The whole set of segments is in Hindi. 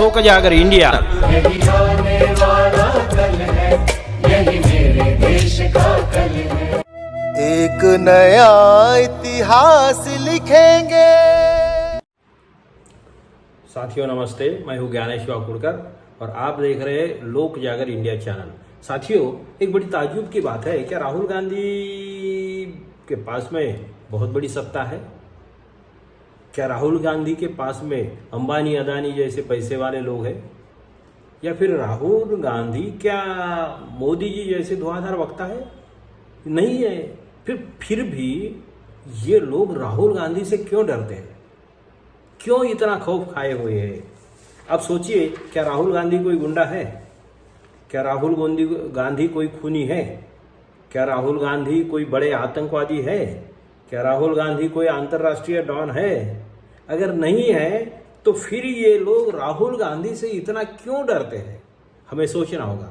लोक जागर इंडिया। यही आने वाला कल है, यही मेरे देश का कल है। एक नया इतिहास लिखेंगे। साथियों नमस्ते, मैं हूं ज्ञानेश वाकुड़कर और आप देख रहे हैं लोक जागर इंडिया चैनल। साथियों, एक बड़ी ताज्जुब की बात है, क्या राहुल गांधी के पास में बहुत बड़ी सत्ता है? क्या राहुल गांधी के पास में अंबानी अदानी जैसे पैसे वाले लोग हैं? या फिर राहुल गांधी क्या मोदी जी जैसे धुआंधार वक्ता है? नहीं है। फिर भी ये लोग राहुल गांधी से क्यों डरते हैं? क्यों इतना खौफ खाए हुए हैं? अब सोचिए, क्या राहुल गांधी कोई गुंडा है? क्या राहुल गांधी कोई खूनी है? क्या राहुल गांधी कोई बड़े आतंकवादी है? क्या राहुल गांधी कोई अंतर्राष्ट्रीय डॉन है? अगर नहीं है तो फिर ये लोग राहुल गांधी से इतना क्यों डरते हैं? हमें सोचना होगा।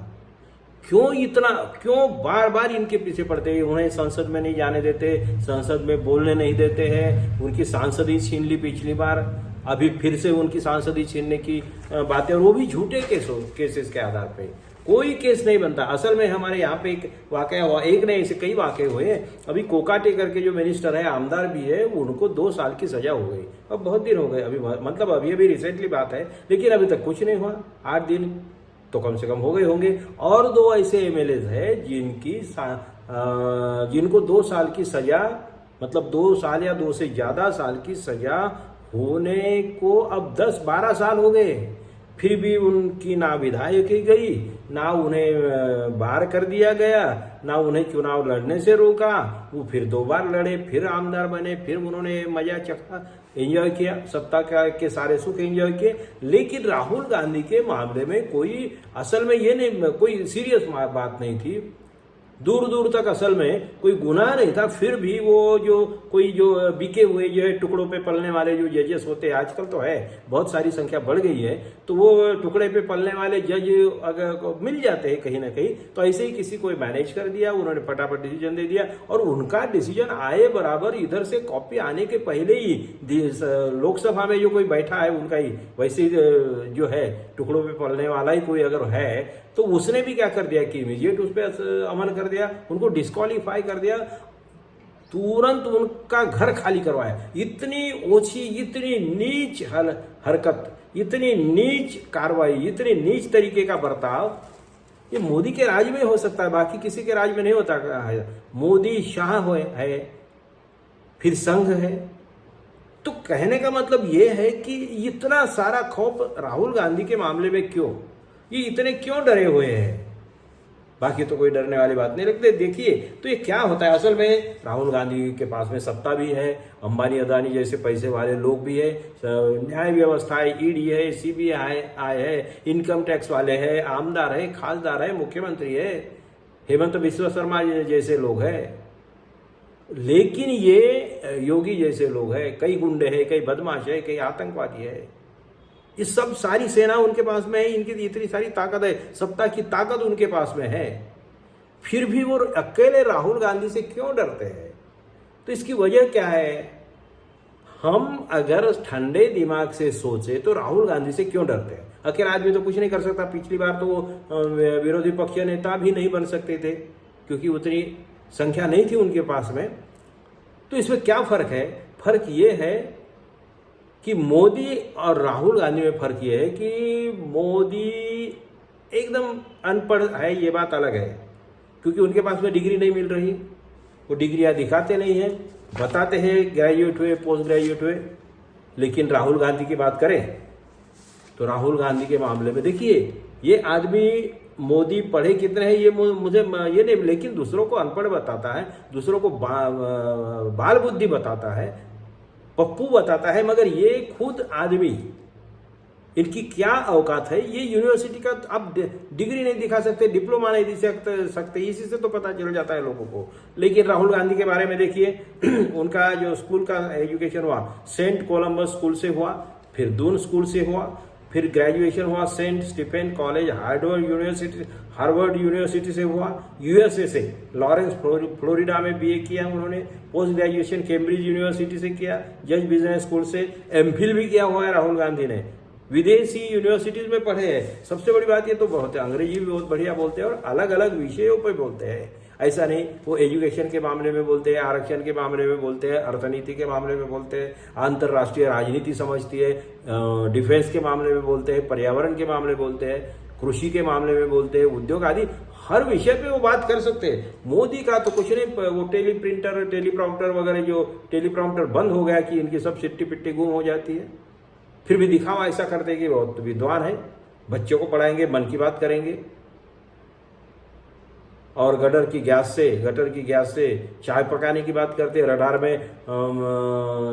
क्यों बार बार इनके पीछे पड़ते हैं? उन्हें संसद में नहीं जाने देते, संसद में बोलने नहीं देते हैं, उनकी सांसदी छीन ली पिछली बार, अभी फिर से उनकी सांसदी छीनने की बातें, और वो भी झूठे केसेस के आधार पे। कोई केस नहीं बनता। असल में हमारे यहाँ पे एक वाकया हुआ, एक नहीं ऐसे कई वाकये हुए हैं। अभी कोकाटे करके जो मिनिस्टर है, आमदार भी है, उनको 2 साल की सजा हो गई। अब बहुत दिन हो गए, अभी मतलब अभी रिसेंटली बात है, लेकिन अभी तक कुछ नहीं हुआ। 8 दिन तो कम से कम हो गए होंगे। और 2 ऐसे एमएलए हैं जिनको 2 साल की सजा, मतलब 2 साल या 2 से ज्यादा साल की सजा होने को अब 10-12 साल हो गए। फिर भी उनकी ना विधायकी गई, ना उन्हें बाहर कर दिया गया, ना उन्हें चुनाव लड़ने से रोका। वो फिर 2 बार लड़े, फिर आमदार बने, फिर उन्होंने मजा चखा, एंजॉय किया, सत्ता के सारे सुख एंजॉय किए। लेकिन राहुल गांधी के मामले में कोई, असल में ये नहीं, कोई सीरियस बात नहीं थी। दूर दूर तक असल में कोई गुनाह नहीं था। फिर भी वो जो बिके हुए जो है टुकड़ों पे पलने वाले जो जजेस होते हैं, आजकल तो है, बहुत सारी संख्या बढ़ गई है, तो वो टुकड़े पे पलने वाले जज अगर मिल जाते हैं कहीं ना कहीं, तो ऐसे ही किसी को मैनेज कर दिया, उन्होंने फटाफट डिसीजन दे दिया। और उनका डिसीजन आए बराबर इधर से कॉपी आने के पहले ही लोकसभा में जो कोई बैठा है उनका ही वैसे जो है टुकड़ों पे पलने वाला ही कोई अगर है, तो उसने भी क्या कर दिया कि इमीडिएट उस पर अमल कर दिया, उनको डिस्क्वालीफाई कर दिया, तुरंत उनका घर खाली करवाया। इतनी ओछी, इतनी नीच हरकत, इतनी नीच कार्रवाई, इतनी नीच तरीके का बर्ताव ये मोदी के राज में हो सकता है, बाकी किसी के राज में नहीं होता है। मोदी शाह है, फिर संघ है। तो कहने का मतलब ये है कि इतना सारा खौफ राहुल गांधी के मामले में क्यों? ये इतने क्यों डरे हुए हैं? बाकी तो कोई डरने वाली बात नहीं लगती। देखिए तो ये क्या होता है, असल में राहुल गांधी के पास में सत्ता भी है, अंबानी अदानी जैसे पैसे वाले लोग भी है, न्याय व्यवस्था है, ईडी है, सीबीआई है, इनकम टैक्स वाले हैं, आमदार है, खासदार है, मुख्यमंत्री है, हेमंत बिस्वा शर्मा जैसे लोग हैं। लेकिन ये योगी जैसे लोग हैं, कई गुंडे हैं, कई बदमाश है, कई आतंकवादी है। ये सब सारी सेना उनके पास में है, इनकी इतनी सारी ताकत है, सत्ता की ताकत उनके पास में है। फिर भी वो अकेले राहुल गांधी से क्यों डरते हैं? तो इसकी वजह क्या है? हम अगर ठंडे दिमाग से सोचे तो राहुल गांधी से क्यों डरते हैं? अकेला आदमी तो कुछ नहीं कर सकता। पिछली बार तो वो विरोधी पक्ष नेता भी नहीं बन सकते थे, क्योंकि उतनी संख्या नहीं थी उनके पास में। तो इसमें क्या फर्क है? फर्क ये है कि मोदी और राहुल गांधी में फर्क ये है कि मोदी एकदम अनपढ़ है, ये बात अलग है, क्योंकि उनके पास में डिग्री नहीं मिल रही। वो डिग्रियां दिखाते नहीं हैं, बताते हैं ग्रेजुएट हुए, पोस्ट ग्रेजुएट हुए। लेकिन राहुल गांधी की बात करें तो राहुल गांधी के मामले में देखिए, ये आदमी मोदी पढ़े कितने हैं ये मुझे ये नहीं, लेकिन दूसरों को अनपढ़ बताता है, दूसरों को बाल बुद्धि बताता है, पप्पू बताता है। मगर ये खुद आदमी, इनकी क्या औकात है? ये यूनिवर्सिटी का अब डिग्री नहीं दिखा सकते, डिप्लोमा नहीं दे सकते, इसी से तो पता चल जाता है लोगों को। लेकिन राहुल गांधी के बारे में देखिए, उनका जो स्कूल का एजुकेशन हुआ सेंट कोलंबस स्कूल से हुआ, फिर दून स्कूल से हुआ, फिर ग्रेजुएशन हुआ Saint Stephen College Harvard University से हुआ, यूएसए से लॉरेंस फ्लोरिडा में बीए किया उन्होंने, पोस्ट ग्रेजुएशन कैम्ब्रिज यूनिवर्सिटी से किया, जज बिजनेस स्कूल से एमफिल भी किया हुआ है राहुल गांधी ने। विदेशी यूनिवर्सिटीज में पढ़े हैं। सबसे बड़ी बात ये तो बहुत है, अंग्रेजी भी बहुत बढ़िया बोलते हैं और अलग अलग विषयों पर बोलते हैं। ऐसा नहीं वो एजुकेशन के मामले में बोलते हैं, आरक्षण के मामले में बोलते हैं, अर्थनीति के मामले में बोलते हैं, अंतर्राष्ट्रीय राजनीति समझती है, डिफेंस के मामले में बोलते हैं, पर्यावरण के मामले बोलते हैं, कृषि के मामले में बोलते हैं, उद्योग आदि हर विषय पे वो बात कर सकते हैं। मोदी का तो कुछ नहीं, वो टेलीप्रॉम्प्टर वगैरह जो टेलीप्रॉम्प्टर बंद हो गया कि इनकी सब सिट्टी पिट्टी गुम हो जाती है, फिर भी दिखावा ऐसा करते कि बहुत विद्वान है, बच्चों को पढ़ाएंगे, मन की बात करेंगे और गटर की गैस से चाय पकाने की बात करते हैं,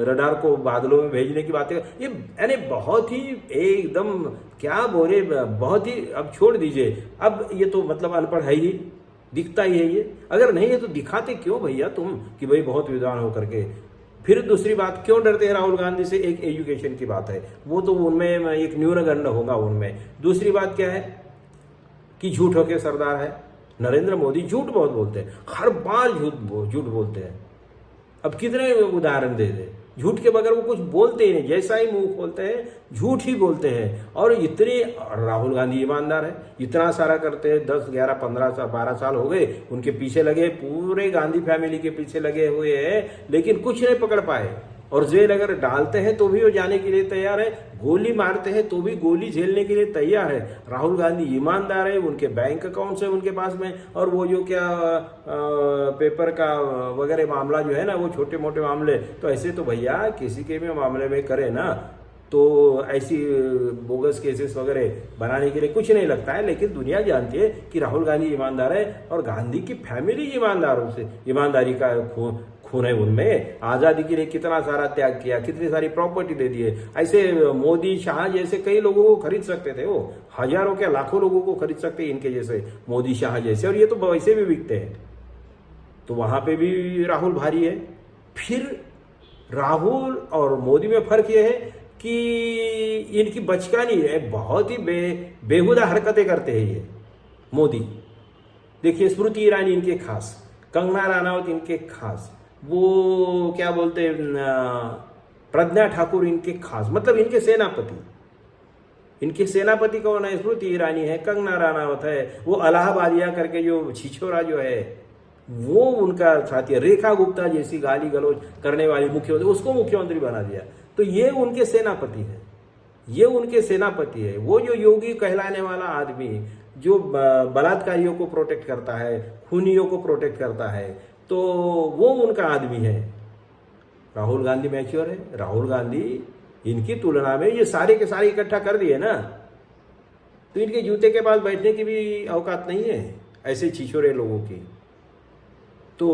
रडार को बादलों में भेजने की बात है। ये यानी बहुत ही एकदम क्या बोले, बहुत ही, अब छोड़ दीजिए, अब ये तो मतलब अनपढ़ है ही, दिखता ही है ये। अगर नहीं है तो दिखाते क्यों भैया तुम कि भाई बहुत विद्वान हो करके। फिर दूसरी बात, क्यों डरते हैं राहुल गांधी से? एक एजुकेशन की बात है, वो तो उनमें एक न्यूनगंड होगा उनमें। दूसरी बात क्या है कि झूठ होके सरदार है। नरेंद्र मोदी झूठ बहुत बोलते हैं, हर बार झूठ बोलते हैं। अब कितने उदाहरण दे दे, झूठ के बगैर वो कुछ बोलते ही नहीं, जैसा ही मुंह खोलते हैं झूठ ही बोलते हैं। और इतने राहुल गांधी ईमानदार है, इतना सारा करते हैं, 10, 11, 15 साल 12 साल हो गए उनके पीछे लगे, पूरे गांधी फैमिली के पीछे लगे हुए हैं, लेकिन कुछ नहीं पकड़ पाए। और जेल अगर डालते हैं तो भी वो जाने के लिए तैयार है, गोली मारते हैं तो भी गोली झेलने के लिए तैयार है। राहुल गांधी ईमानदार है, उनके बैंक अकाउंट्स है उनके पास में। और वो जो क्या पेपर का वगैरह मामला जो है ना, वो छोटे मोटे मामले, तो ऐसे तो भैया किसी के भी मामले में करे ना तो ऐसी बोगस केसेस वगैरह बनाने के लिए कुछ नहीं लगता है। लेकिन दुनिया जानती है कि राहुल गांधी ईमानदार है और गांधी की फैमिली ईमानदारों से, ईमानदारी का खून है उनमें। आज़ादी के लिए कितना सारा त्याग किया, कितनी सारी प्रॉपर्टी दे दी है। ऐसे मोदी शाह जैसे कई लोगों को खरीद सकते थे, वो हजारों क्या लाखों लोगों को खरीद सकते हैं इनके जैसे, मोदी शाह जैसे, और ये तो वैसे भी बिकते हैं। तो वहां पे भी राहुल भारी है। फिर राहुल और मोदी में फर्क यह है कि इनकी बचकानी है, बहुत ही बेहुदा हरकतें करते हैं ये मोदी। देखिए स्मृति ईरानी इनके खास, कंगना रनावत इनके खास, वो क्या बोलते हैं प्रज्ञा ठाकुर इनके खास, मतलब इनके सेनापति कौन है? स्मृति ईरानी है, कंगना रनावत है, वो इलाहाबादिया करके जो छिछोरा जो है वो उनका साथी है। रेखा गुप्ता जैसी गाली गलौज करने वाली मुख्यमंत्री, उसको मुख्यमंत्री बना दिया। तो ये उनके सेनापति है, ये उनके सेनापति है। वो जो योगी कहलाने वाला आदमी जो बलात्कारियों को प्रोटेक्ट करता है, खूनियों को प्रोटेक्ट करता है, तो वो उनका आदमी है। राहुल गांधी मैच्योर है। राहुल गांधी इनकी तुलना में ये सारे के सारे इकट्ठा कर दिए ना, तो इनके जूते के पास बैठने की भी औकात नहीं है ऐसे छिछोरे लोगों की। तो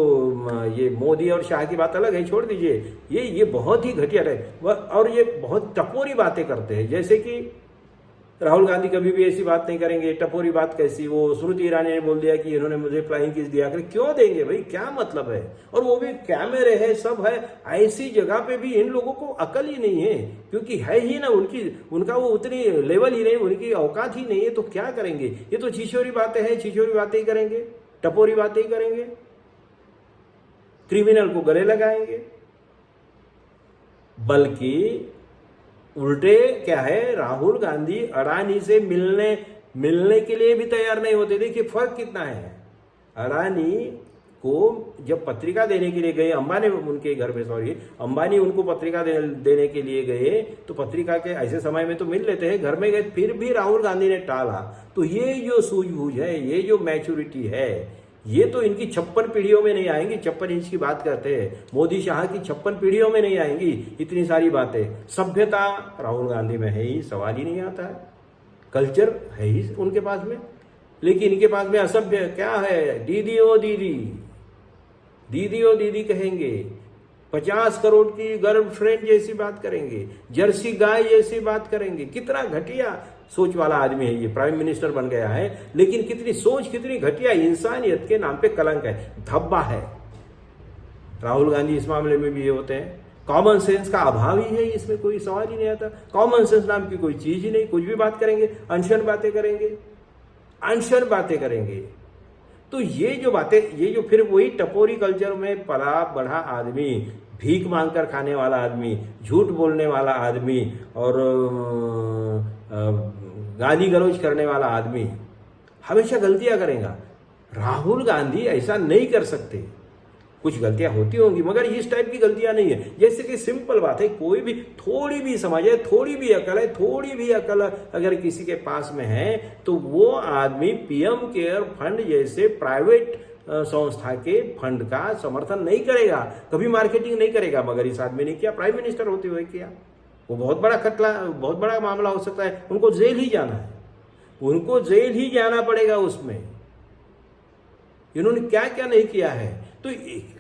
ये मोदी और शाह की बात अलग है, छोड़ दीजिए। ये बहुत ही घटिया है और ये बहुत टपोरी बातें करते हैं। जैसे कि राहुल गांधी कभी भी ऐसी बात नहीं करेंगे। टपोरी बात कैसी? वो स्मृति ईरानी ने बोल दिया कि इन्होंने मुझे फ्लाइंग किस दिया। क्यों देंगे भाई, क्या मतलब है? और वो भी कैमरे है, सब है, ऐसी जगह पे भी इन लोगों को अकल ही नहीं है, क्योंकि है ही ना उनका वो उतनी लेवल ही नहीं, उनकी औकात ही नहीं है। तो क्या करेंगे? ये तो छिछोरी बातें हैं, छिछोरी बातें ही करेंगे, टपोरी बातें ही करेंगे, क्रिमिनल को गले लगाएंगे। बल्कि उल्टे क्या है, राहुल गांधी अडानी से मिलने के लिए भी तैयार नहीं होते। देखिए फर्क कितना है। अडानी को जब पत्रिका देने के लिए गए, अंबानी उनके घर में, अंबानी उनको पत्रिका देने के लिए गए, तो पत्रिका के ऐसे समय में तो मिल लेते हैं, घर में गए, फिर भी राहुल गांधी ने टाला। तो ये जो सूझबूझ है, ये जो मैच्योरिटी है, ये तो इनकी 56 पीढ़ियों में नहीं आएंगी। 56 इंच की बात करते हैं, मोदी शाह की 56 पीढ़ियों में नहीं आएंगी इतनी सारी बातें। सभ्यता राहुल गांधी में है ही, सवाल ही नहीं आता है। कल्चर है ही उनके पास में, लेकिन इनके पास में असभ्य क्या है? दीदी ओ दीदी, दीदी ओ दीदी कहेंगे, 50 करोड़ की गर्लफ्रेंड जैसी बात करेंगे, जर्सी गाय जैसी बात करेंगे। कितना घटिया सोच वाला आदमी है ये, प्राइम मिनिस्टर बन गया है, लेकिन कितनी सोच, कितनी घटिया, इंसानियत के नाम पे कलंक है, धब्बा है। राहुल गांधी इस मामले में भी ये होते हैं। कॉमन सेंस का अभाव ही है, इसमें कोई सवाल ही नहीं आता। कॉमन सेंस नाम की कोई चीज ही नहीं, कुछ भी बात करेंगे, अनशन बातें करेंगे। तो ये जो बातें, ये जो फिर वही टपोरी कल्चर में पला बढ़ा आदमी भीख मांगकर खाने वाला आदमी, झूठ बोलने वाला आदमी और गाली गलौज करने वाला आदमी हमेशा गलतियां करेगा। राहुल गांधी ऐसा नहीं कर सकते। कुछ गलतियां होती होंगी मगर इस टाइप की गलतियां नहीं है। जैसे कि सिंपल बात है, कोई भी थोड़ी भी समझ है, थोड़ी भी अकल है, थोड़ी भी अकल अगर किसी के पास में है तो वो आदमी पीएम केयर फंड जैसे प्राइवेट संस्था के फंड का समर्थन नहीं करेगा, कभी मार्केटिंग नहीं करेगा। मगर इस आदमी ने किया, प्राइम मिनिस्टर होते हुए किया। वो बहुत बड़ा खतरा, बहुत बड़ा मामला हो सकता है। उनको जेल ही जाना है, उनको जेल ही जाना पड़ेगा। उसमें इन्होंने क्या क्या नहीं किया है। तो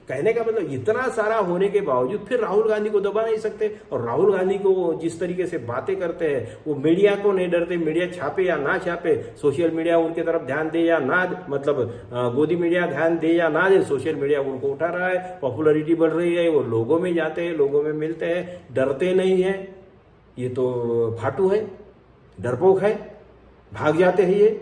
कहने का मतलब इतना सारा होने के बावजूद फिर राहुल गांधी को दबा नहीं सकते। और राहुल गांधी को जिस तरीके से बातें करते हैं, वो मीडिया को नहीं डरते। मीडिया छापे या ना छापे, सोशल मीडिया उनके तरफ ध्यान दे या ना, मतलब गोदी मीडिया ध्यान दे या ना दे, सोशल मीडिया उनको उठा रहा है, पॉपुलरिटी बढ़ रही है। वो लोगों में जाते हैं, लोगों में मिलते हैं, डरते नहीं है। ये तो फाटू है, डरपोक है, भाग जाते हैं ये।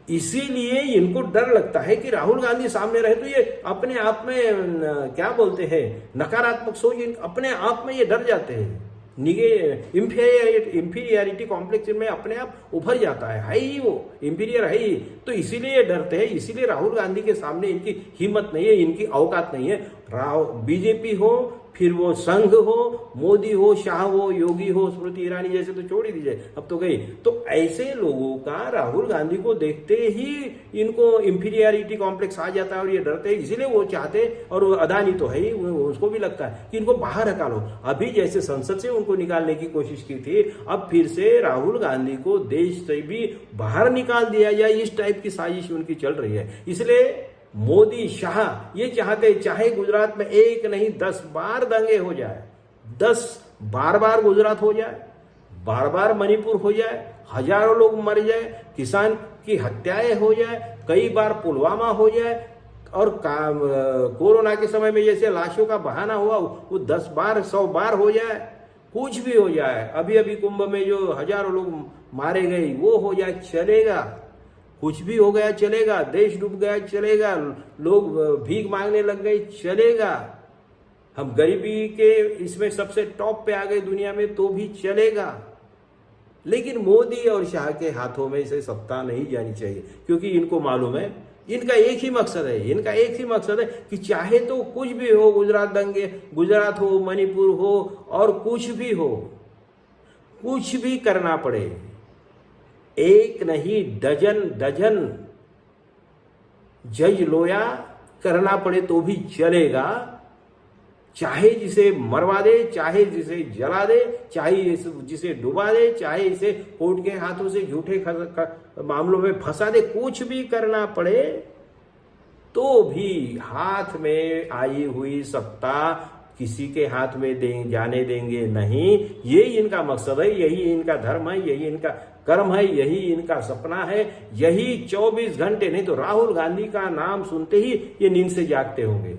इसीलिए इनको डर लगता है कि राहुल गांधी सामने रहे तो ये अपने आप में क्या बोलते हैं, नकारात्मक सोच, अपने आप में ये डर जाते हैं। इंफीरियरिटी कॉम्प्लेक्स में अपने आप उभर जाता है ही, वो इंफीरियर है ही। तो इसीलिए ये डरते हैं, इसीलिए राहुल गांधी के सामने इनकी हिम्मत नहीं है, इनकी औकात नहीं है। बीजेपी हो, फिर वो संघ हो, मोदी हो, शाह हो, योगी हो, स्मृति ईरानी जैसे तो छोड़ ही दीजिए, अब तो गई। तो ऐसे लोगों का राहुल गांधी को देखते ही इनको इंफीरियरिटी कॉम्प्लेक्स आ जाता है और ये डरते हैं। इसीलिए वो चाहते, और अदानी तो है ही, उसको भी लगता है कि इनको बाहर निकालो। अभी जैसे संसद से उनको निकालने की कोशिश की थी, अब फिर से राहुल गांधी को देश से भी बाहर निकाल दिया जाए, इस टाइप की साजिश उनकी चल रही है। इसलिए मोदी, शाह ये चाहते, चाहे गुजरात में एक नहीं 10 बार दंगे हो जाए, 10 बार गुजरात हो जाए, बार मणिपुर हो जाए, हजारों लोग मर जाए, किसान की हत्याएं हो जाए, कई बार पुलवामा हो जाए, और कोरोना के समय में जैसे लाशों का बहाना हुआ वो 10 बार 100 बार हो जाए, कुछ भी हो जाए। अभी कुंभ में जो हजारों लोग मारे गए वो हो जाए, चलेगा। कुछ भी हो गया चलेगा, देश डूब गया चलेगा, लोग भीख मांगने लग गए चलेगा, हम गरीबी के इसमें सबसे टॉप पे आ गए दुनिया में तो भी चलेगा। लेकिन मोदी और शाह के हाथों में से सत्ता नहीं जानी चाहिए, क्योंकि इनको मालूम है, इनका एक ही मकसद है, कि चाहे तो कुछ भी हो, गुजरात दंगे, गुजरात हो, मणिपुर हो, और कुछ भी हो, कुछ भी करना पड़े, एक नहीं डजन जज लोया करना पड़े तो भी चलेगा। चाहे जिसे मरवा दे, चाहे जिसे जला दे, चाहे जिसे डुबा दे, चाहे इसे कोर्ट के हाथों से झूठे मामलों में फंसा दे, कुछ भी करना पड़े तो भी हाथ में आई हुई सत्ता किसी के हाथ में जाने देंगे नहीं। ये इनका मकसद है, यही इनका धर्म है, यही इनका कर्म है, यही इनका सपना है, यही 24 घंटे। नहीं तो राहुल गांधी का नाम सुनते ही ये नींद से जागते होंगे,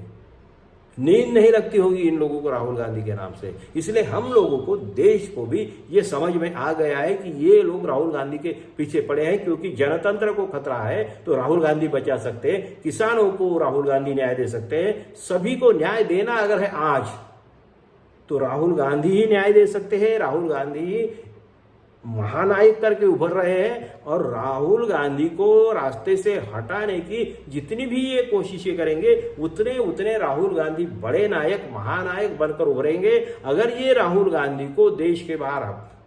नींद नहीं लगती होगी इन लोगों को राहुल गांधी के नाम से। इसलिए हम लोगों को, देश को भी ये समझ में आ गया है कि ये लोग राहुल गांधी के पीछे पड़े हैं, क्योंकि जनतंत्र को खतरा है तो राहुल गांधी बचा सकते हैं, किसानों को राहुल गांधी न्याय दे सकते हैं, सभी को न्याय देना अगर है आज तो राहुल गांधी ही न्याय दे सकते हैं। राहुल गांधी महानायक करके उभर रहे हैं, और राहुल गांधी को रास्ते से हटाने की जितनी भी ये कोशिशें करेंगे उतने राहुल गांधी बड़े नायक, महानायक बनकर उभरेंगे। अगर ये राहुल गांधी को देश के बाहर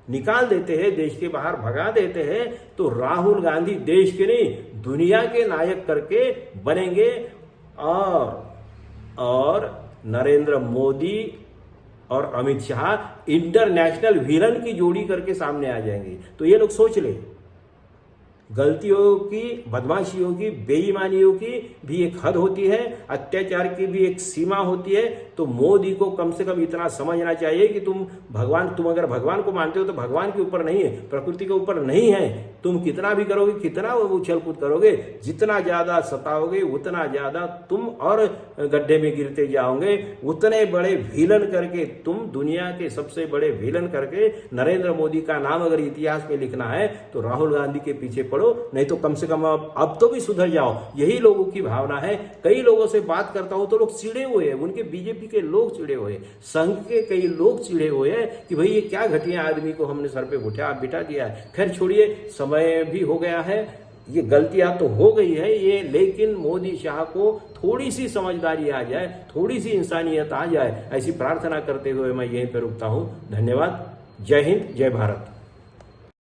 निकाल देते हैं, देश के बाहर भगा देते हैं, तो राहुल गांधी देश के नहीं दुनिया के नायक करके बनेंगे, और नरेंद्र मोदी और अमित शाह इंटरनेशनल विलन की जोड़ी करके सामने आ जाएंगे। तो ये लोग सोच ले, गलतियों की, बदमाशियों की, बेईमानियों की भी एक हद होती है, अत्याचार की भी एक सीमा होती है। तो मोदी को कम से कम इतना समझना चाहिए कि तुम अगर भगवान को मानते हो तो भगवान के ऊपर नहीं है, प्रकृति के ऊपर नहीं है। तुम कितना भी करोगे, कितना उछल कूद करोगे, जितना ज्यादा सताओगे उतना ज्यादा तुम और गड्ढे में गिरते जाओगे। उतने बड़े विलन करके, तुम दुनिया के सबसे बड़े विलन करके नरेंद्र मोदी का नाम अगर इतिहास में लिखना है तो राहुल गांधी के पीछे पड़ो, नहीं तो कम से कम अब तो भी सुधर जाओ। यही लोगों की भावना है। कई लोगों से बात करता हूं तो लोग चिड़े हुए हैं, उनके बीजेपी बीजेपी के लोग चिड़े हुए, संघ के कई लोग चिड़े हुए हैं कि भाई ये क्या घटिया आदमी को हमने सर पे बिठा दिया है। खैर छोड़िए, समय भी हो गया है, ये गलतियां तो हो गई है ये, लेकिन मोदी शाह को थोड़ी सी समझदारी आ जाए, थोड़ी सी इंसानियत आ जाए, ऐसी प्रार्थना करते हुए मैं यहीं पर रुकता हूं। धन्यवाद। जय हिंद, जय भारत।